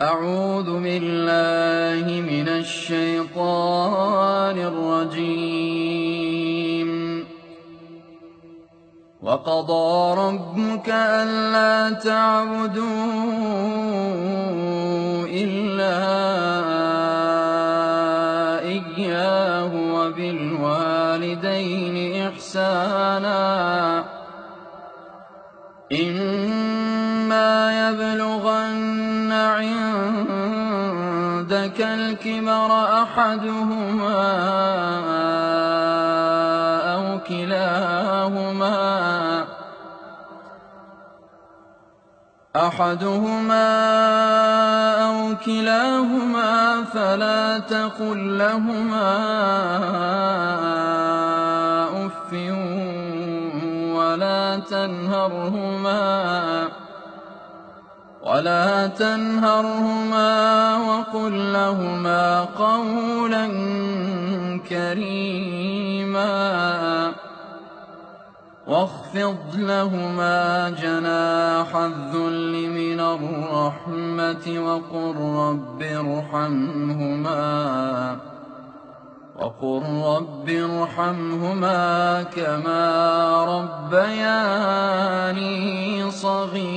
أعوذ بالله من الشيطان الرجيم. وقضى ربك ألا تعبدوا إلا إياه وبالوالدين إحسانا إما يبلغن عندك الكبر أحدهما أو كلاهما فلا تقل لهما أف ولا تنهرهما وقل لهما قولا كريما واخفض لهما جناح الذل من الرحمة وقل رب ارحمهما كما ربياني صغيرا.